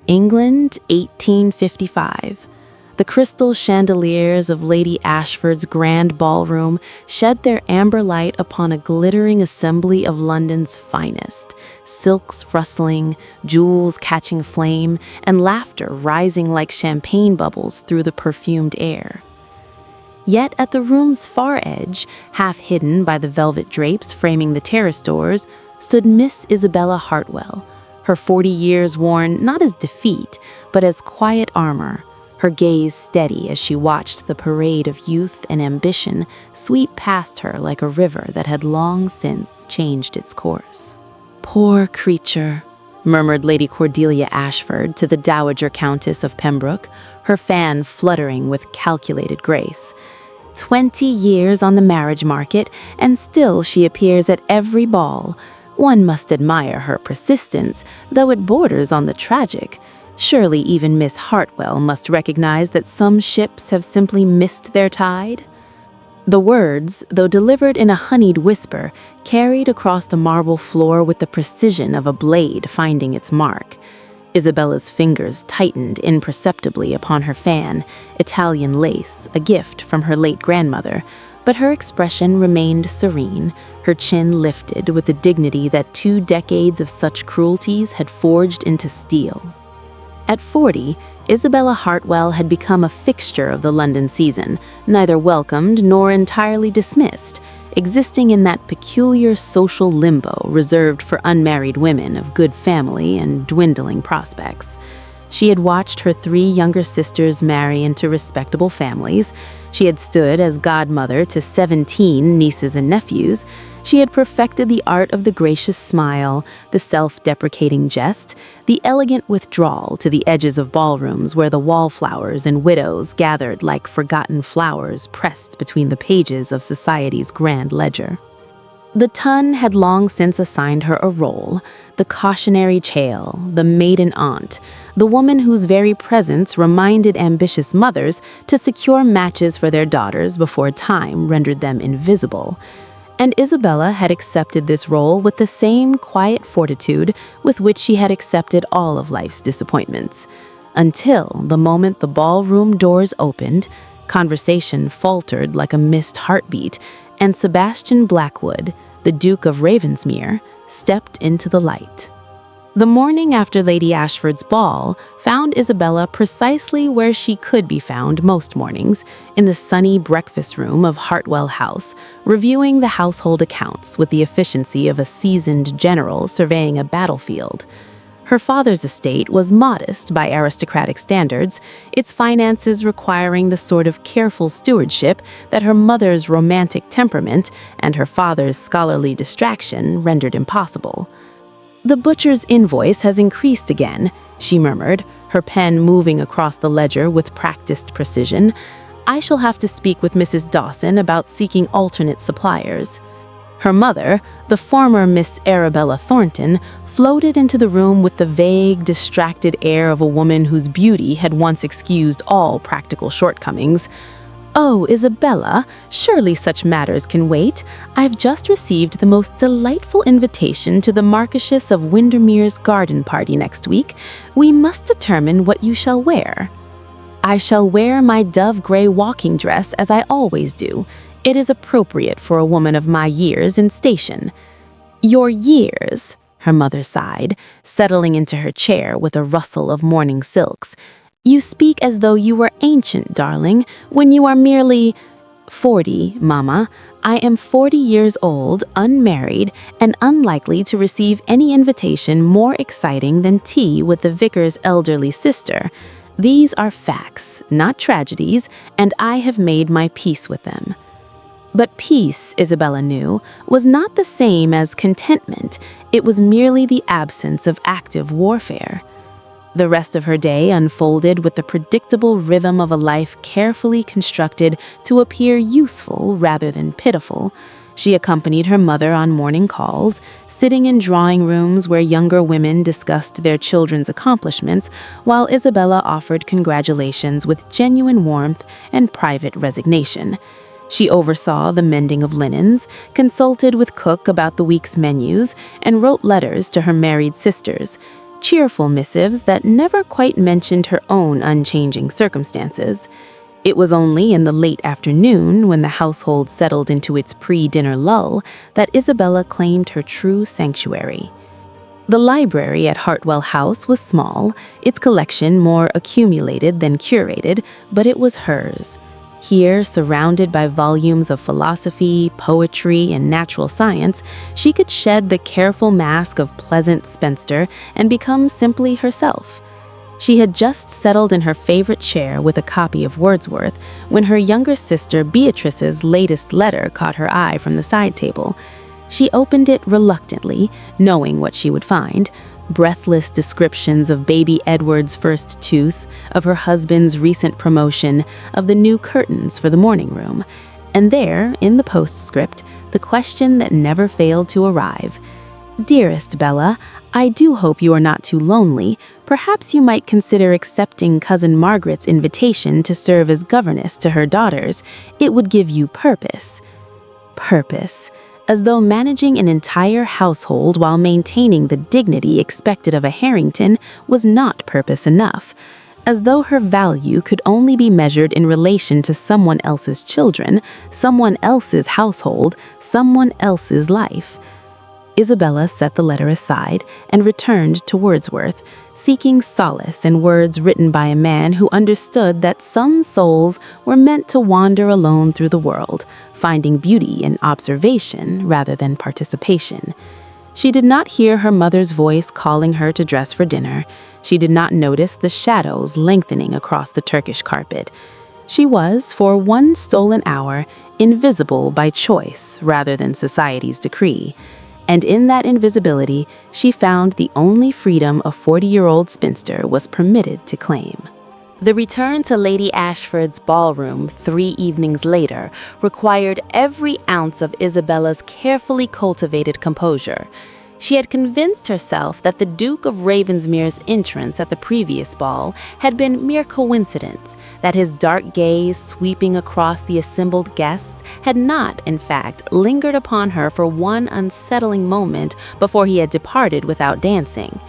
England, 1855. The crystal chandeliers of Lady Ashford's grand ballroom shed their amber light upon a glittering assembly of London's finest, silks rustling, jewels catching flame, and laughter rising like champagne bubbles through the perfumed air. Yet at the room's far edge, half hidden by the velvet drapes framing the terrace doors, stood Miss Isabella Hartwell, her 40 years worn not as defeat, but as quiet armor, her gaze steady as she watched the parade of youth and ambition sweep past her like a river that had long since changed its course. "Poor creature," murmured Lady Cordelia Ashford to the Dowager Countess of Pembroke, her fan fluttering with calculated grace. 20 years on the marriage market, and still she appears at every ball. One must admire her persistence, though it borders on the tragic. Surely even Miss Hartwell must recognize that some ships have simply missed their tide? The words, though delivered in a honeyed whisper, carried across the marble floor with the precision of a blade finding its mark. Isabella's fingers tightened imperceptibly upon her fan, Italian lace, a gift from her late grandmother, but her expression remained serene, her chin lifted with the dignity that 2 decades of such cruelties had forged into steel. At 40, Isabella Hartwell had become a fixture of the London season, neither welcomed nor entirely dismissed, existing in that peculiar social limbo reserved for unmarried women of good family and dwindling prospects. She had watched her 3 younger sisters marry into respectable families. She had stood as godmother to 17 nieces and nephews. She had perfected the art of the gracious smile, the self-deprecating jest, the elegant withdrawal to the edges of ballrooms where the wallflowers and widows gathered like forgotten flowers pressed between the pages of society's grand ledger. The Tun had long since assigned her a role, the cautionary chale, the maiden aunt, the woman whose very presence reminded ambitious mothers to secure matches for their daughters before time rendered them invisible. And Isabella had accepted this role with the same quiet fortitude with which she had accepted all of life's disappointments. Until the moment the ballroom doors opened, conversation faltered like a missed heartbeat, and Sebastian Blackwood, the Duke of Ravensmere, stepped into the light. The morning after Lady Ashford's ball found Isabella precisely where she could be found most mornings, in the sunny breakfast room of Hartwell House, reviewing the household accounts with the efficiency of a seasoned general surveying a battlefield. Her father's estate was modest by aristocratic standards, its finances requiring the sort of careful stewardship that her mother's romantic temperament and her father's scholarly distraction rendered impossible. "The butcher's invoice has increased again," she murmured, her pen moving across the ledger with practiced precision. "I shall have to speak with Mrs. Dawson about seeking alternate suppliers." Her mother, the former Miss Arabella Thornton, floated into the room with the vague, distracted air of a woman whose beauty had once excused all practical shortcomings. "Oh, Isabella, surely such matters can wait. I've just received the most delightful invitation to the Marquessess of Windermere's garden party next week. We must determine what you shall wear." "I shall wear my dove-gray walking dress as I always do. It is appropriate for a woman of my years and station." "Your years?" her mother sighed, settling into her chair with a rustle of morning silks. "You speak as though you were ancient, darling, when you are merely—" "40, Mama. I am 40 years old, unmarried, and unlikely to receive any invitation more exciting than tea with the vicar's elderly sister. These are facts, not tragedies, and I have made my peace with them." But peace, Isabella knew, was not the same as contentment. It was merely the absence of active warfare. The rest of her day unfolded with the predictable rhythm of a life carefully constructed to appear useful rather than pitiful. She accompanied her mother on morning calls, sitting in drawing rooms where younger women discussed their children's accomplishments, while Isabella offered congratulations with genuine warmth and private resignation. She oversaw the mending of linens, consulted with cook about the week's menus, and wrote letters to her married sisters. cheerful missives that never quite mentioned her own unchanging circumstances. It was only in the late afternoon, when the household settled into its pre-dinner lull, that Isabella claimed her true sanctuary. The library at Hartwell House was small, its collection more accumulated than curated, but it was hers. Here, surrounded by volumes of philosophy, poetry, and natural science, she could shed the careful mask of pleasant spinster and become simply herself. She had just settled in her favorite chair with a copy of Wordsworth when her younger sister Beatrice's latest letter caught her eye from the side table. She opened it reluctantly, knowing what she would find: breathless descriptions of baby Edward's first tooth, of her husband's recent promotion, of the new curtains for the morning room. And there, in the postscript, the question that never failed to arrive. "Dearest Bella, I do hope you are not too lonely. Perhaps you might consider accepting Cousin Margaret's invitation to serve as governess to her daughters. It would give you purpose." Purpose. As though managing an entire household while maintaining the dignity expected of a Harrington was not purpose enough. As though her value could only be measured in relation to someone else's children, someone else's household, someone else's life. Isabella set the letter aside and returned to Wordsworth, seeking solace in words written by a man who understood that some souls were meant to wander alone through the world, finding beauty in observation rather than participation. She did not hear her mother's voice calling her to dress for dinner. She did not notice the shadows lengthening across the Turkish carpet. She was, for one stolen hour, invisible by choice rather than society's decree. And in that invisibility, she found the only freedom a 40-year-old spinster was permitted to claim. The return to Lady Ashford's ballroom 3 evenings later required every ounce of Isabella's carefully cultivated composure. She had convinced herself that the Duke of Ravensmere's entrance at the previous ball had been mere coincidence, that his dark gaze sweeping across the assembled guests had not, in fact, lingered upon her for one unsettling moment before he had departed without dancing.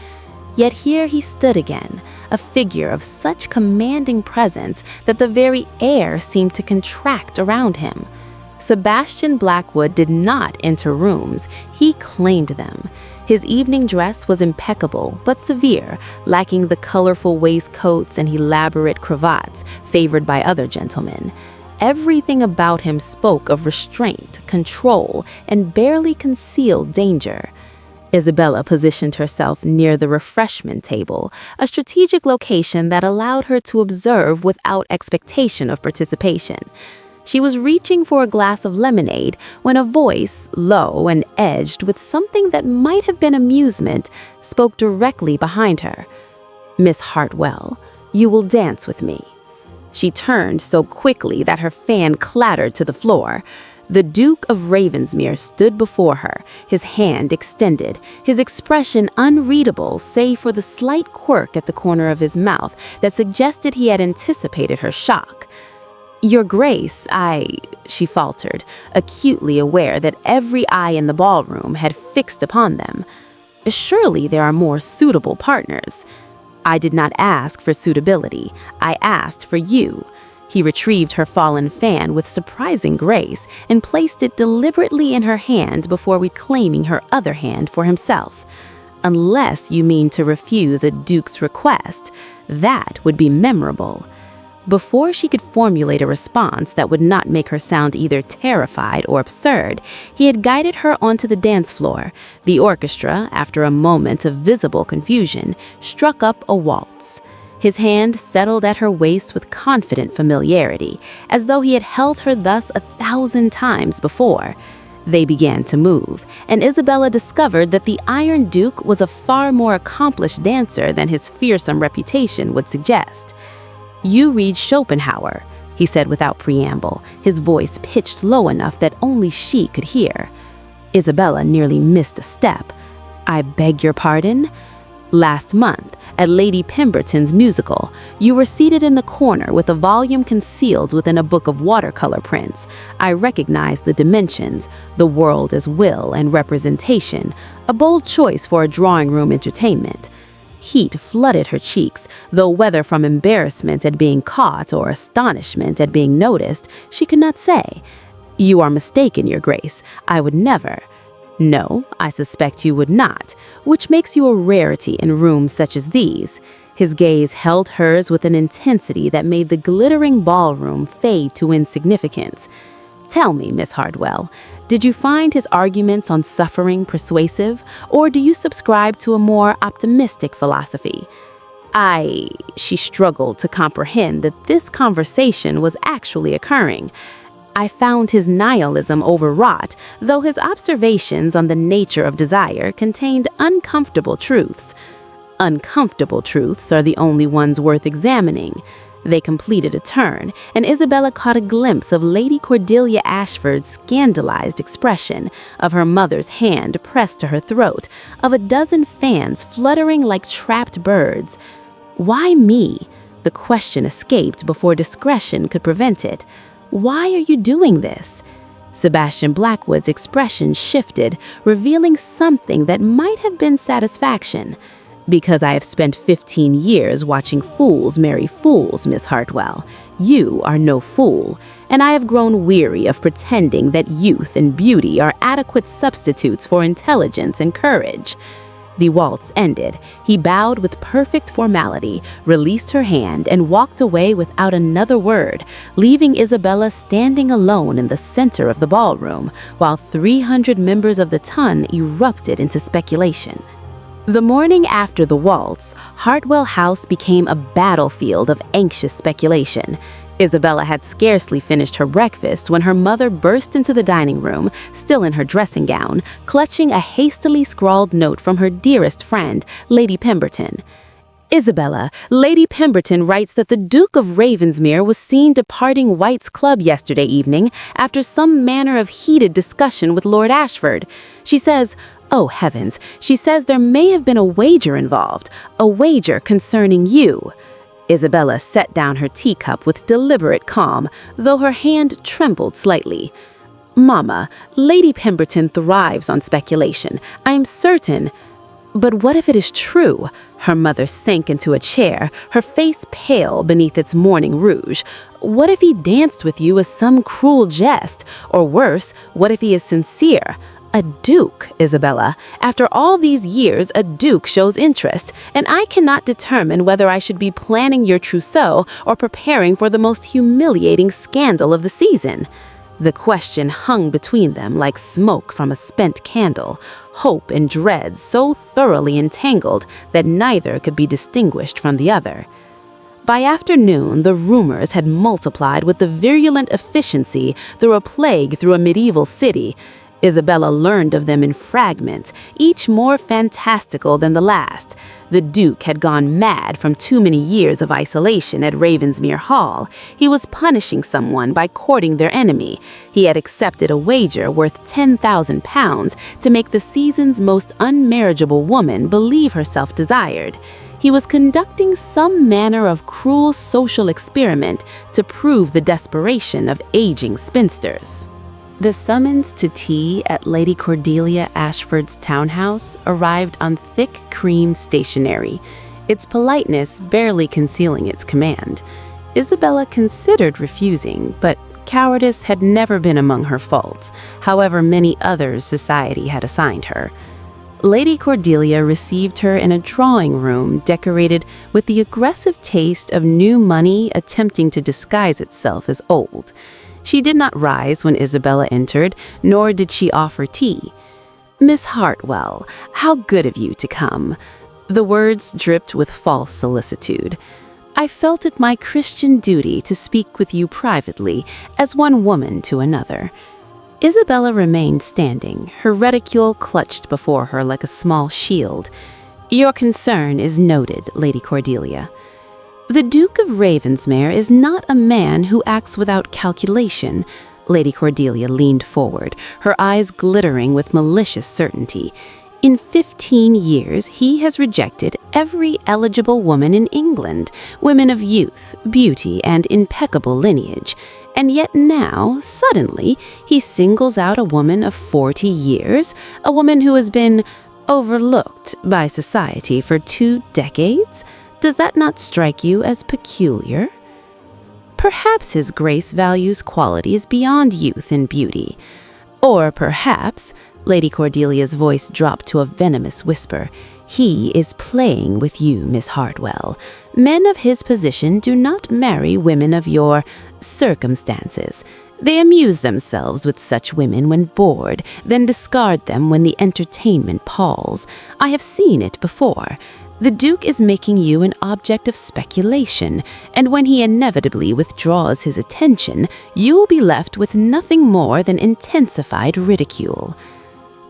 Yet here he stood again, a figure of such commanding presence that the very air seemed to contract around him. Sebastian Blackwood did not enter rooms, he claimed them. His evening dress was impeccable but severe, lacking the colorful waistcoats and elaborate cravats favored by other gentlemen. Everything about him spoke of restraint, control, and barely concealed danger. Isabella positioned herself near the refreshment table, a strategic location that allowed her to observe without expectation of participation. She was reaching for a glass of lemonade when a voice, low and edged with something that might have been amusement, spoke directly behind her. "Miss Hartwell, you will dance with me." She turned so quickly that her fan clattered to the floor. The Duke of Ravensmere stood before her, his hand extended, his expression unreadable save for the slight quirk at the corner of his mouth that suggested he had anticipated her shock. "Your Grace, she faltered, acutely aware that every eye in the ballroom had fixed upon them. "Surely there are more suitable partners." "I did not ask for suitability. I asked for you." He retrieved her fallen fan with surprising grace and placed it deliberately in her hand before reclaiming her other hand for himself. "Unless you mean to refuse a duke's request, that would be memorable." Before she could formulate a response that would not make her sound either terrified or absurd, he had guided her onto the dance floor. The orchestra, after a moment of visible confusion, struck up a waltz. His hand settled at her waist with confident familiarity, as though he had held her thus 1,000 times before. They began to move, and Isabella discovered that the Iron Duke was a far more accomplished dancer than his fearsome reputation would suggest. "You read Schopenhauer," he said without preamble, his voice pitched low enough that only she could hear. Isabella nearly missed a step. "I beg your pardon?" "Last month, at Lady Pemberton's musical, you were seated in the corner with a volume concealed within a book of watercolor prints. I recognized the dimensions, the world as will and representation, a bold choice for a drawing-room entertainment." Heat flooded her cheeks, though whether from embarrassment at being caught or astonishment at being noticed, she could not say. "You are mistaken, Your Grace. I would never." "No, I suspect you would not, which makes you a rarity in rooms such as these." His gaze held hers with an intensity that made the glittering ballroom fade to insignificance. "Tell me, Miss Hartwell, did you find his arguments on suffering persuasive, or do you subscribe to a more optimistic philosophy?" She struggled to comprehend that this conversation was actually occurring. "I found his nihilism overwrought, though his observations on the nature of desire contained uncomfortable truths." Uncomfortable truths are the only ones worth examining. They completed a turn, and Isabella caught a glimpse of Lady Cordelia Ashford's scandalized expression, of her mother's hand pressed to her throat, of a dozen fans fluttering like trapped birds. "Why me?" The question escaped before discretion could prevent it. "Why are you doing this?" Sebastian Blackwood's expression shifted, revealing something that might have been satisfaction. "Because I have spent 15 years watching fools marry fools, Miss Hartwell. You are no fool, and I have grown weary of pretending that youth and beauty are adequate substitutes for intelligence and courage." The waltz ended. He bowed with perfect formality, released her hand, and walked away without another word, leaving Isabella standing alone in the center of the ballroom, while 300 members of the ton erupted into speculation. The morning after the waltz, Hartwell House became a battlefield of anxious speculation. Isabella had scarcely finished her breakfast when her mother burst into the dining room, still in her dressing gown, clutching a hastily scrawled note from her dearest friend, Lady Pemberton. "Isabella, Lady Pemberton writes that the Duke of Ravensmere was seen departing White's Club yesterday evening after some manner of heated discussion with Lord Ashford. She says, oh heavens, she says there may have been a wager involved, a wager concerning you." Isabella set down her teacup with deliberate calm, though her hand trembled slightly. "Mamma, Lady Pemberton thrives on speculation. I am certain—" "But what if it is true?" Her mother sank into a chair, her face pale beneath its morning rouge. "What if he danced with you as some cruel jest? Or worse, what if he is sincere? A duke, Isabella. After all these years, a duke shows interest, and I cannot determine whether I should be planning your trousseau or preparing for the most humiliating scandal of the season." The question hung between them like smoke from a spent candle, hope and dread so thoroughly entangled that neither could be distinguished from the other. By afternoon, the rumors had multiplied with the virulent efficiency through a plague through a medieval city. Isabella learned of them in fragments, each more fantastical than the last. The Duke had gone mad from too many years of isolation at Ravensmere Hall. He was punishing someone by courting their enemy. He had accepted a wager worth £10,000 to make the season's most unmarriageable woman believe herself desired. He was conducting some manner of cruel social experiment to prove the desperation of aging spinsters. The summons to tea at Lady Cordelia Ashford's townhouse arrived on thick cream stationery, its politeness barely concealing its command. Isabella considered refusing, but cowardice had never been among her faults, however many others society had assigned her. Lady Cordelia received her in a drawing room decorated with the aggressive taste of new money attempting to disguise itself as old. She did not rise when Isabella entered, nor did she offer tea. "Miss Hartwell, how good of you to come." The words dripped with false solicitude. "I felt it my Christian duty to speak with you privately, as one woman to another." Isabella remained standing, her reticule clutched before her like a small shield. "Your concern is noted, Lady Cordelia. The Duke of Ravensmere is not a man who acts without calculation." Lady Cordelia leaned forward, her eyes glittering with malicious certainty. "In 15 years, he has rejected every eligible woman in England, women of youth, beauty, and impeccable lineage. And yet now, suddenly, he singles out a woman of 40 years, a woman who has been Overlooked by society for 2 decades? Does that not strike you as peculiar? Perhaps His Grace values qualities beyond youth and beauty. Or perhaps, Lady Cordelia's voice dropped to a venomous whisper, he is playing with you, Miss Hartwell. Men of his position do not marry women of your circumstances. They amuse themselves with such women when bored, then discard them when the entertainment palls. I have seen it before. The Duke is making you an object of speculation, and when he inevitably withdraws his attention, you will be left with nothing more than intensified ridicule.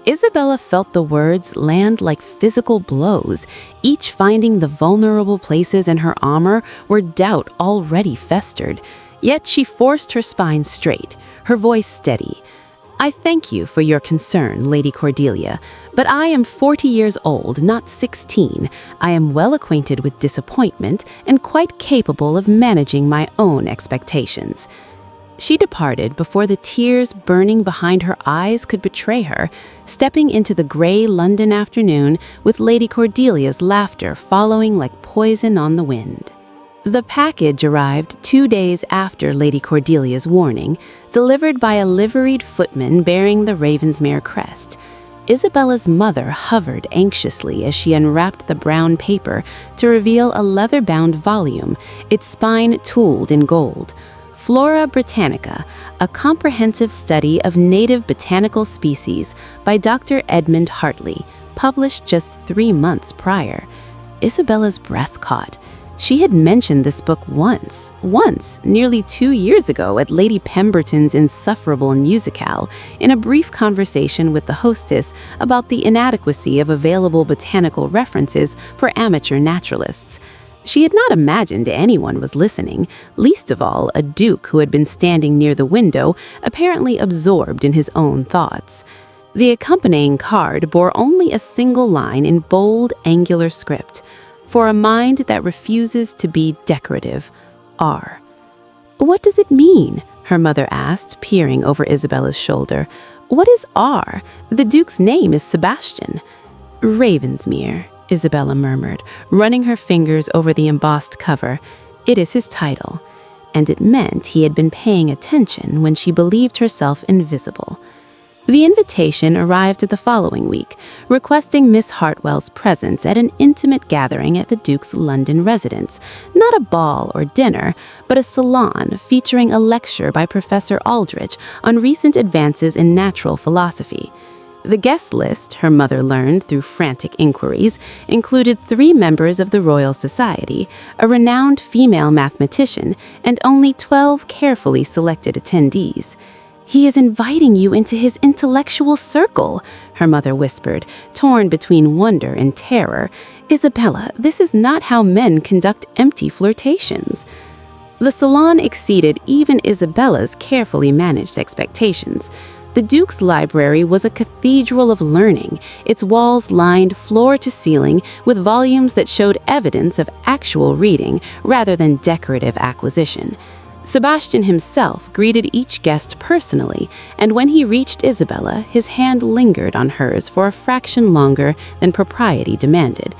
Isabella felt the words land like physical blows, each finding the vulnerable places in her armor where doubt already festered. Yet she forced her spine straight, her voice steady. I thank you for your concern, Lady Cordelia, but I am 40 years old, not 16. I am well acquainted with disappointment and quite capable of managing my own expectations. She departed before the tears burning behind her eyes could betray her, stepping into the gray London afternoon with Lady Cordelia's laughter following like poison on the wind. The package arrived 2 days after Lady Cordelia's warning, delivered by a liveried footman bearing the Ravensmere crest. Isabella's mother hovered anxiously as she unwrapped the brown paper to reveal a leather-bound volume, its spine tooled in gold. Flora Britannica, a comprehensive study of native botanical species by Dr. Edmund Hartley, published just 3 months prior. Isabella's breath caught. She had mentioned this book once, nearly 2 years ago at Lady Pemberton's insufferable musicale, in a brief conversation with the hostess about the inadequacy of available botanical references for amateur naturalists. She had not imagined anyone was listening, least of all a duke who had been standing near the window, apparently absorbed in his own thoughts. The accompanying card bore only a single line in bold, angular script. For a mind that refuses to be decorative, R. What does it mean? Her mother asked, peering over Isabella's shoulder. What is R? The Duke's name is Sebastian. Ravensmere, Isabella murmured, running her fingers over the embossed cover. It is his title. And it meant he had been paying attention when she believed herself invisible. The invitation arrived the following week, requesting Miss Hartwell's presence at an intimate gathering at the Duke's London residence, not a ball or dinner, but a salon featuring a lecture by Professor Aldrich on recent advances in natural philosophy. The guest list, her mother learned through frantic inquiries, included 3 members of the Royal Society, a renowned female mathematician, and only 12 carefully selected attendees. He is inviting you into his intellectual circle, her mother whispered, torn between wonder and terror. Isabella, this is not how men conduct empty flirtations. The salon exceeded even Isabella's carefully managed expectations. The Duke's library was a cathedral of learning, its walls lined floor to ceiling with volumes that showed evidence of actual reading rather than decorative acquisition. Sebastian himself greeted each guest personally, and when he reached Isabella, his hand lingered on hers for a fraction longer than propriety demanded.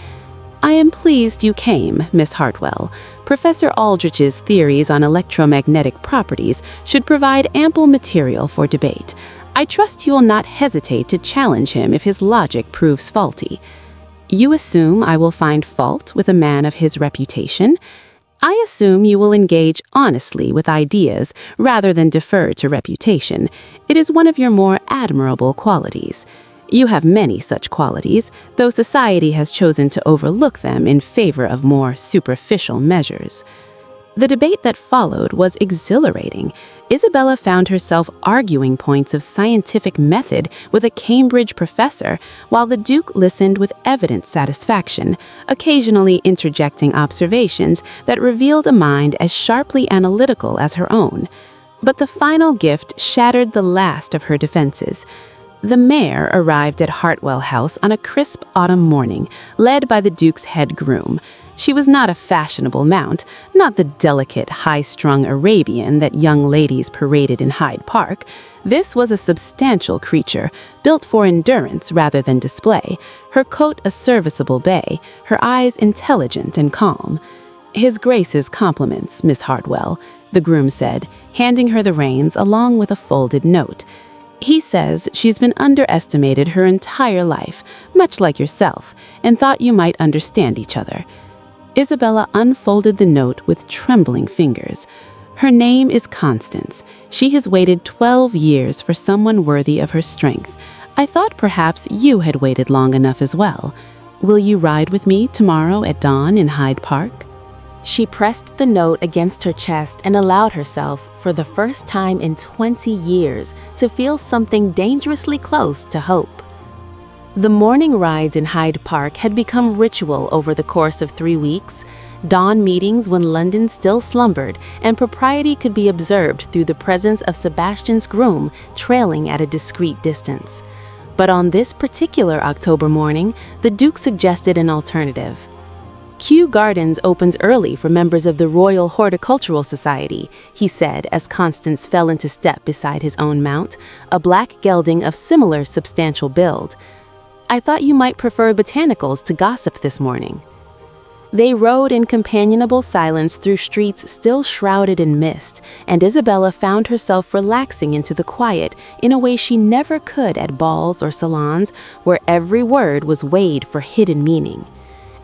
I am pleased you came, Miss Hartwell. Professor Aldrich's theories on electromagnetic properties should provide ample material for debate. I trust you will not hesitate to challenge him if his logic proves faulty. You assume I will find fault with a man of his reputation? I assume you will engage honestly with ideas rather than defer to reputation. It is one of your more admirable qualities. You have many such qualities, though society has chosen to overlook them in favor of more superficial measures. The debate that followed was exhilarating. Isabella found herself arguing points of scientific method with a Cambridge professor, while the Duke listened with evident satisfaction, occasionally interjecting observations that revealed a mind as sharply analytical as her own. But the final gift shattered the last of her defenses. The mayor arrived at Hartwell House on a crisp autumn morning, led by the Duke's head groom. She was not a fashionable mount, not the delicate, high-strung Arabian that young ladies paraded in Hyde Park. This was a substantial creature, built for endurance rather than display, her coat a serviceable bay, her eyes intelligent and calm. "His Grace's compliments, Miss Hardwell," the groom said, handing her the reins along with a folded note. "He says she's been underestimated her entire life, much like yourself, and thought you might understand each other." Isabella unfolded the note with trembling fingers. "Her name is Constance. She has waited 12 years for someone worthy of her strength. I thought perhaps you had waited long enough as well. Will you ride with me tomorrow at dawn in Hyde Park?" She pressed the note against her chest and allowed herself, for the first time in 20 years, to feel something dangerously close to hope. The morning rides in Hyde Park had become ritual over the course of 3 weeks, dawn meetings when London still slumbered, and propriety could be observed through the presence of Sebastian's groom trailing at a discreet distance. But on this particular October morning, the Duke suggested an alternative. "Kew Gardens opens early for members of the Royal Horticultural Society," he said as Constance fell into step beside his own mount, a black gelding of similar substantial build. "I thought you might prefer botanicals to gossip this morning." They rode in companionable silence through streets still shrouded in mist, and Isabella found herself relaxing into the quiet in a way she never could at balls or salons, where every word was weighed for hidden meaning.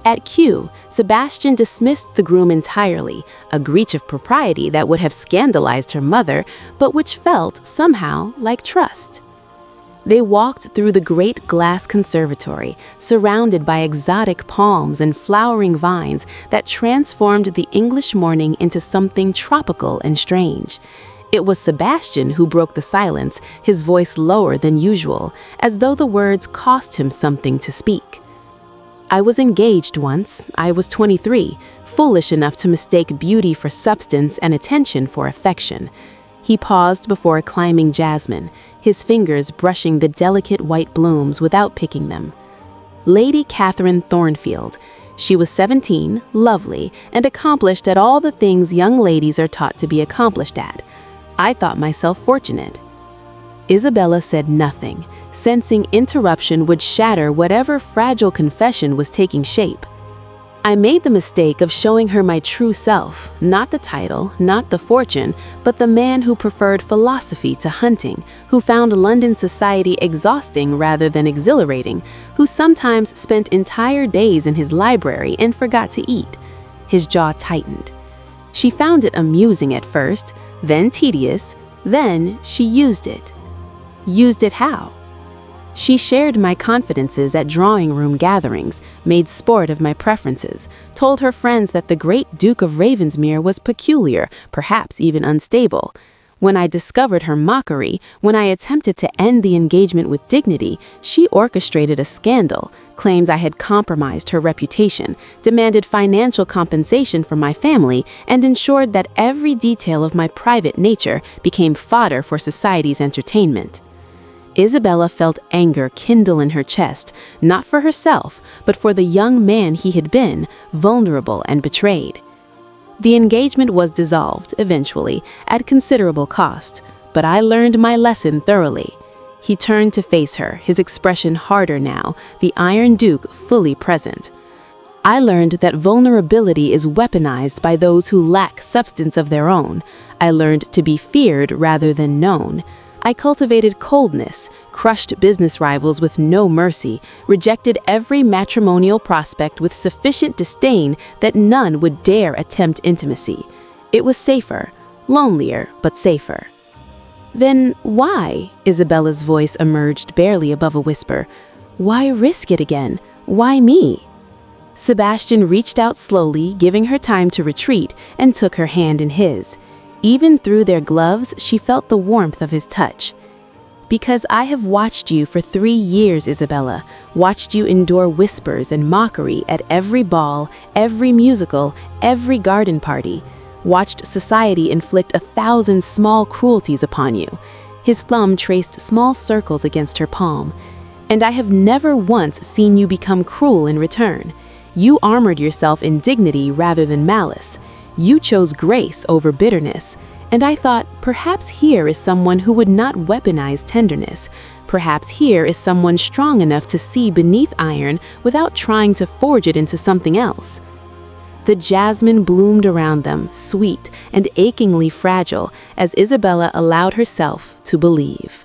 At Kew, Sebastian dismissed the groom entirely, a breach of propriety that would have scandalized her mother, but which felt, somehow, like trust. They walked through the great glass conservatory, surrounded by exotic palms and flowering vines that transformed the English morning into something tropical and strange. It was Sebastian who broke the silence, his voice lower than usual, as though the words cost him something to speak. "I was engaged once. I was 23, foolish enough to mistake beauty for substance and attention for affection." He paused before climbing jasmine, his fingers brushing the delicate white blooms without picking them. Lady Catherine Thornfield. She was 17, lovely, and accomplished at all the things young ladies are taught to be accomplished at. I thought myself fortunate. Isabella said nothing, sensing interruption would shatter whatever fragile confession was taking shape. "I made the mistake of showing her my true self, not the title, not the fortune, but the man who preferred philosophy to hunting, who found London society exhausting rather than exhilarating, who sometimes spent entire days in his library and forgot to eat." His jaw tightened. She found it amusing at first, then tedious, then she used it. Used it how? She shared my confidences at drawing-room gatherings, made sport of my preferences, told her friends that the great Duke of Ravensmere was peculiar, perhaps even unstable. When I discovered her mockery, when I attempted to end the engagement with dignity, she orchestrated a scandal, claims I had compromised her reputation, demanded financial compensation from my family, and ensured that every detail of my private nature became fodder for society's entertainment. Isabella felt anger kindle in her chest, not for herself, but for the young man he had been, vulnerable and betrayed. The engagement was dissolved, eventually, at considerable cost, but I learned my lesson thoroughly. He turned to face her, his expression harder now, the Iron Duke fully present. I learned that vulnerability is weaponized by those who lack substance of their own. I learned to be feared rather than known. I cultivated coldness, crushed business rivals with no mercy, rejected every matrimonial prospect with sufficient disdain that none would dare attempt intimacy. It was safer, lonelier, but safer. "Then why?" Isabella's voice emerged barely above a whisper. "Why risk it again? Why me?" Sebastian reached out slowly, giving her time to retreat, and took her hand in his. Even through their gloves, she felt the warmth of his touch. "Because I have watched you for 3 years, Isabella, watched you endure whispers and mockery at every ball, every musical, every garden party, watched society inflict 1,000 small cruelties upon you." His thumb traced small circles against her palm. "And I have never once seen you become cruel in return. You armored yourself in dignity rather than malice. You chose grace over bitterness. And I thought, perhaps here is someone who would not weaponize tenderness. Perhaps here is someone strong enough to see beneath iron without trying to forge it into something else. The jasmine bloomed around them, sweet and achingly fragile, as Isabella allowed herself to believe.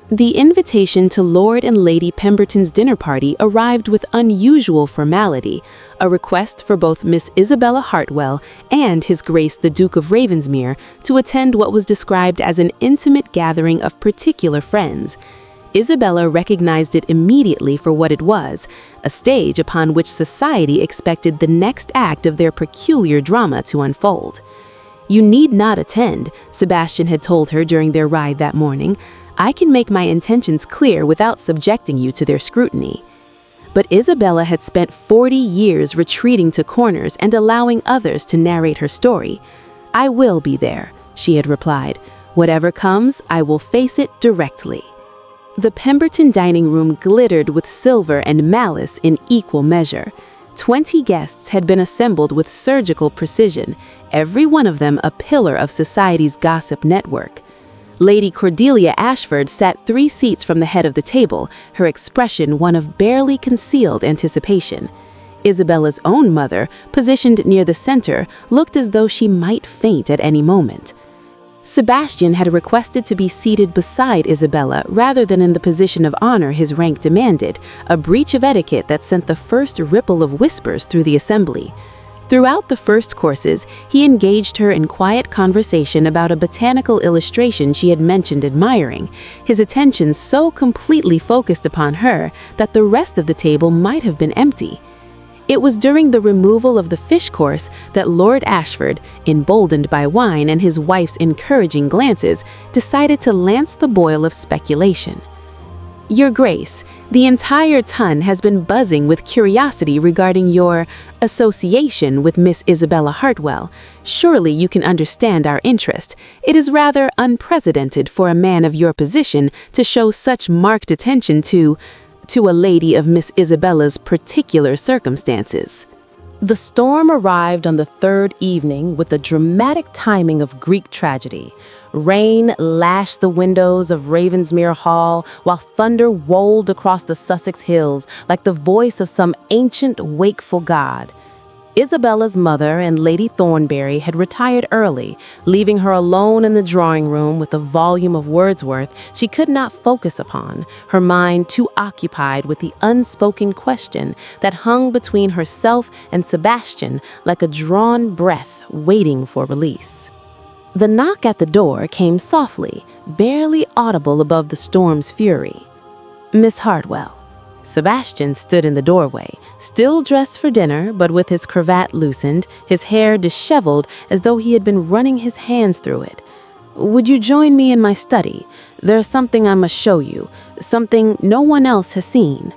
The invitation to Lord and Lady Pemberton's dinner party arrived with unusual formality, a request for both Miss Isabella Hartwell and His Grace the Duke of Ravensmere to attend what was described as an intimate gathering of particular friends. Isabella recognized it immediately for what it was, a stage upon which society expected the next act of their peculiar drama to unfold. "You need not attend," Sebastian had told her during their ride that morning. "I can make my intentions clear without subjecting you to their scrutiny." But Isabella had spent 40 years retreating to corners and allowing others to narrate her story. "I will be there," she had replied. "Whatever comes, I will face it directly." The Pemberton dining room glittered with silver and malice in equal measure. 20 guests had been assembled with surgical precision, every one of them a pillar of society's gossip network. Lady Cordelia Ashford sat 3 seats from the head of the table, her expression one of barely concealed anticipation. Isabella's own mother, positioned near the center, looked as though she might faint at any moment. Sebastian had requested to be seated beside Isabella rather than in the position of honor his rank demanded, a breach of etiquette that sent the first ripple of whispers through the assembly. Throughout the first courses, he engaged her in quiet conversation about a botanical illustration she had mentioned admiring, his attention so completely focused upon her that the rest of the table might have been empty. It was during the removal of the fish course that Lord Ashford, emboldened by wine and his wife's encouraging glances, decided to lance the boil of speculation. "Your Grace, the entire ton has been buzzing with curiosity regarding your association with Miss Isabella Hartwell. Surely you can understand our interest. It is rather unprecedented for a man of your position to show such marked attention to a lady of Miss Isabella's particular circumstances." The storm arrived on the 3rd evening with the dramatic timing of Greek tragedy. Rain lashed the windows of Ravensmere Hall, while thunder rolled across the Sussex hills like the voice of some ancient, wakeful god. Isabella's mother and Lady Thornbury had retired early, leaving her alone in the drawing room with a volume of Wordsworth she could not focus upon, her mind too occupied with the unspoken question that hung between herself and Sebastian like a drawn breath waiting for release. The knock at the door came softly, barely audible above the storm's fury. "Miss Hartwell." Sebastian stood in the doorway, still dressed for dinner, but with his cravat loosened, his hair disheveled as though he had been running his hands through it. "Would you join me in my study? There's something I must show you, something no one else has seen."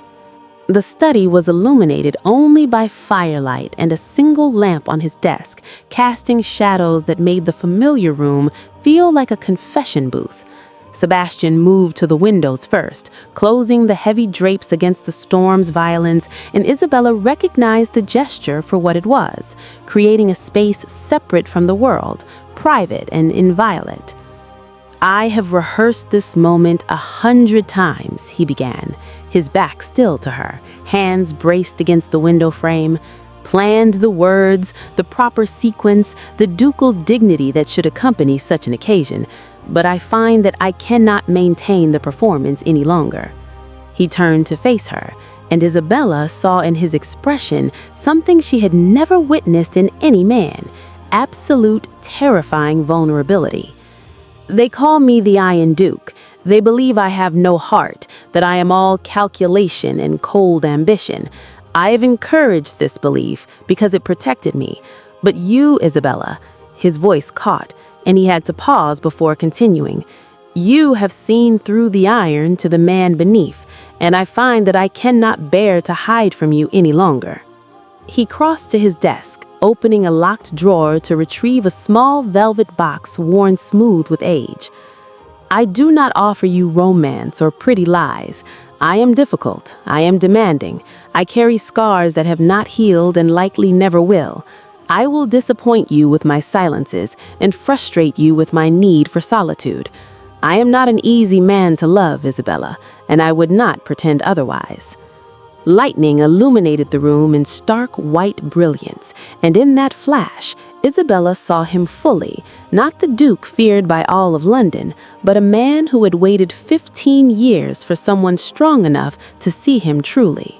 The study was illuminated only by firelight and a single lamp on his desk, casting shadows that made the familiar room feel like a confession booth. Sebastian moved to the windows first, closing the heavy drapes against the storm's violence, and Isabella recognized the gesture for what it was, creating a space separate from the world, private and inviolate. "I have rehearsed this moment 100 times," he began, his back still to her, hands braced against the window frame, planned the words, the proper sequence, the ducal dignity that should accompany such an occasion, but I find that I cannot maintain the performance any longer. He turned to face her, and Isabella saw in his expression something she had never witnessed in any man, absolute, terrifying vulnerability. "They call me the Iron Duke. They believe I have no heart, that I am all calculation and cold ambition. I have encouraged this belief because it protected me. But you, Isabella," his voice caught, and he had to pause before continuing, "you have seen through the iron to the man beneath, and I find that I cannot bear to hide from you any longer." He crossed to his desk, opening a locked drawer to retrieve a small velvet box worn smooth with age. "I do not offer you romance or pretty lies. I am difficult, I am demanding. I carry scars that have not healed and likely never will. I will disappoint you with my silences and frustrate you with my need for solitude. I am not an easy man to love, Isabella, and I would not pretend otherwise. Lightning illuminated the room in stark white brilliance, and in that flash, Isabella saw him fully, not the Duke feared by all of London, but a man who had waited 15 years for someone strong enough to see him truly.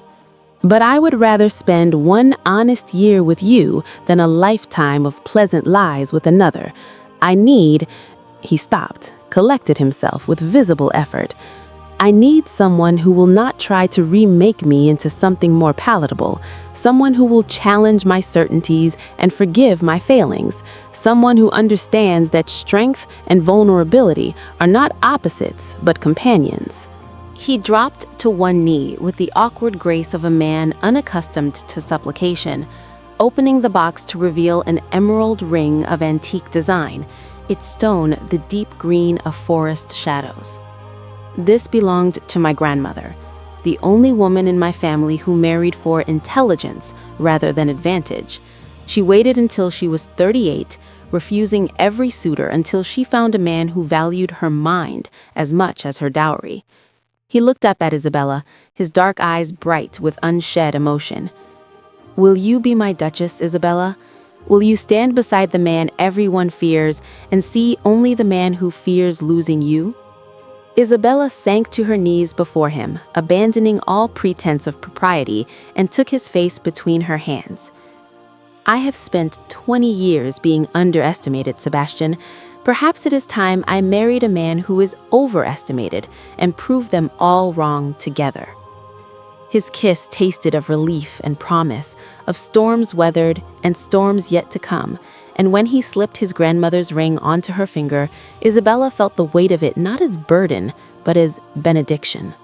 But I would rather spend one honest year with you than a lifetime of pleasant lies with another. He stopped, collected himself with visible effort. I need someone who will not try to remake me into something more palatable, someone who will challenge my certainties and forgive my failings, someone who understands that strength and vulnerability are not opposites but companions. He dropped to one knee with the awkward grace of a man unaccustomed to supplication, opening the box to reveal an emerald ring of antique design, its stone the deep green of forest shadows. This belonged to my grandmother, the only woman in my family who married for intelligence rather than advantage. She waited until she was 38, refusing every suitor until she found a man who valued her mind as much as her dowry. He looked up at Isabella, his dark eyes bright with unshed emotion. "Will you be my Duchess, Isabella? Will you stand beside the man everyone fears and see only the man who fears losing you?" Isabella sank to her knees before him, abandoning all pretense of propriety, and took his face between her hands. "I have spent 20 years being underestimated, Sebastian. Perhaps it is time I married a man who is overestimated and prove them all wrong together." His kiss tasted of relief and promise, of storms weathered and storms yet to come, and when he slipped his grandmother's ring onto her finger, Isabella felt the weight of it not as burden, but as benediction.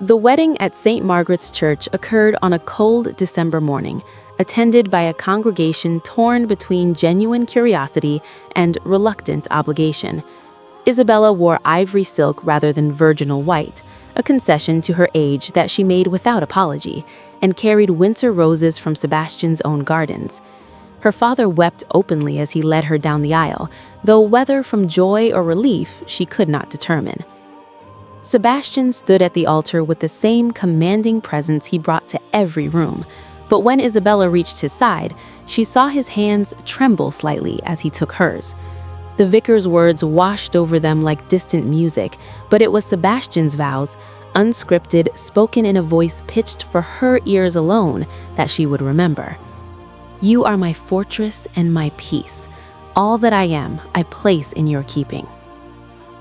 The wedding at St. Margaret's Church occurred on a cold December morning, attended by a congregation torn between genuine curiosity and reluctant obligation. Isabella wore ivory silk rather than virginal white, a concession to her age that she made without apology, and carried winter roses from Sebastian's own gardens. Her father wept openly as he led her down the aisle, though whether from joy or relief she could not determine. Sebastian stood at the altar with the same commanding presence he brought to every room, but when Isabella reached his side, she saw his hands tremble slightly as he took hers. The vicar's words washed over them like distant music, but it was Sebastian's vows, unscripted, spoken in a voice pitched for her ears alone, that she would remember. "You are my fortress and my peace. All that I am, I place in your keeping."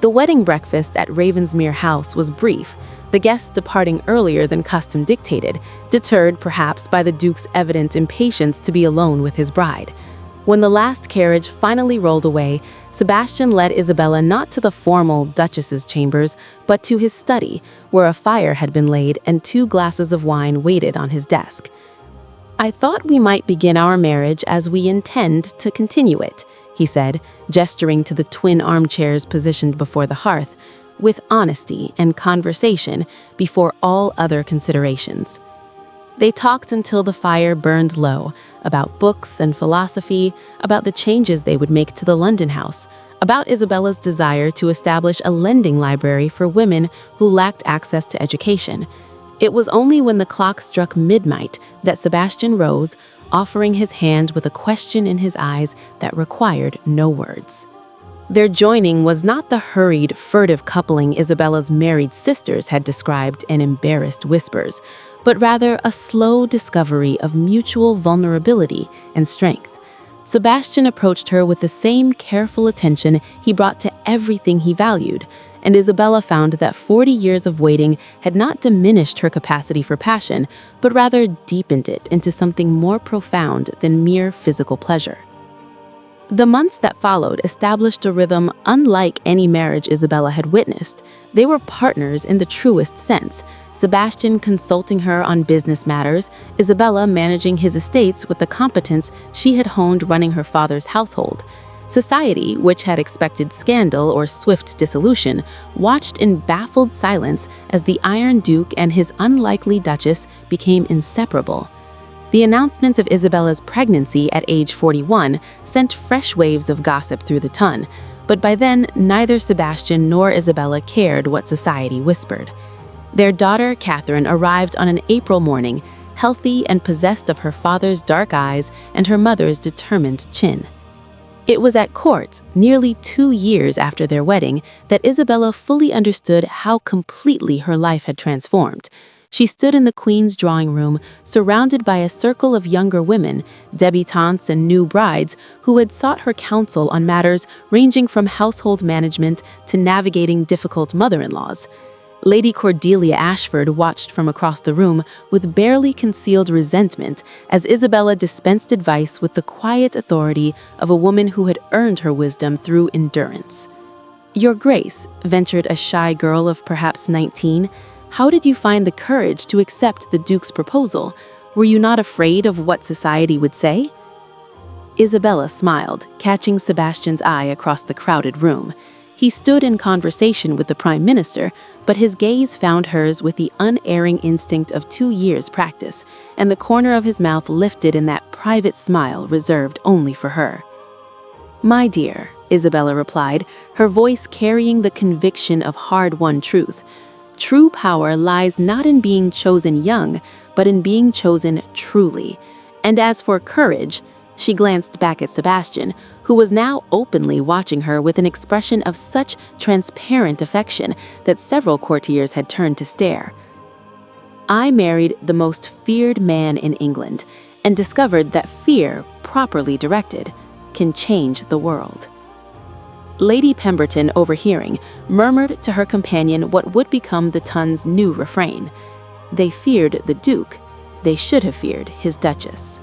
The wedding breakfast at Ravensmere House was brief, the guests departing earlier than custom dictated, deterred perhaps by the Duke's evident impatience to be alone with his bride. When the last carriage finally rolled away, Sebastian led Isabella not to the formal Duchess's chambers, but to his study, where a fire had been laid and 2 glasses of wine waited on his desk. "I thought we might begin our marriage as we intend to continue it," he said, gesturing to the twin armchairs positioned before the hearth, "with honesty and conversation before all other considerations." They talked until the fire burned low, about books and philosophy, about the changes they would make to the London house, about Isabella's desire to establish a lending library for women who lacked access to education. It was only when the clock struck midnight that Sebastian rose, offering his hand with a question in his eyes that required no words. Their joining was not the hurried, furtive coupling Isabella's married sisters had described in embarrassed whispers, but rather a slow discovery of mutual vulnerability and strength. Sebastian approached her with the same careful attention he brought to everything he valued, and Isabella found that 40 years of waiting had not diminished her capacity for passion, but rather deepened it into something more profound than mere physical pleasure. The months that followed established a rhythm unlike any marriage Isabella had witnessed. They were partners in the truest sense, Sebastian consulting her on business matters, Isabella managing his estates with the competence she had honed running her father's household. Society, which had expected scandal or swift dissolution, watched in baffled silence as the Iron Duke and his unlikely Duchess became inseparable. The announcement of Isabella's pregnancy at age 41 sent fresh waves of gossip through the ton, but by then neither Sebastian nor Isabella cared what society whispered. Their daughter, Catherine, arrived on an April morning, healthy and possessed of her father's dark eyes and her mother's determined chin. It was at court, nearly 2 years after their wedding, that Isabella fully understood how completely her life had transformed. She stood in the Queen's drawing room, surrounded by a circle of younger women, débutantes and new brides, who had sought her counsel on matters ranging from household management to navigating difficult mother-in-laws. Lady Cordelia Ashford watched from across the room with barely concealed resentment as Isabella dispensed advice with the quiet authority of a woman who had earned her wisdom through endurance. "Your Grace," ventured a shy girl of perhaps 19, "how did you find the courage to accept the Duke's proposal? Were you not afraid of what society would say?" Isabella smiled, catching Sebastian's eye across the crowded room. He stood in conversation with the Prime Minister, but his gaze found hers with the unerring instinct of 2 years' practice, and the corner of his mouth lifted in that private smile reserved only for her. "My dear," Isabella replied, her voice carrying the conviction of hard-won truth, "true power lies not in being chosen young, but in being chosen truly. And as for courage," she glanced back at Sebastian, who was now openly watching her with an expression of such transparent affection that several courtiers had turned to stare. "I married the most feared man in England, and discovered that fear, properly directed, can change the world." Lady Pemberton, overhearing, murmured to her companion what would become the ton's new refrain: "They feared the Duke. They should have feared his Duchess."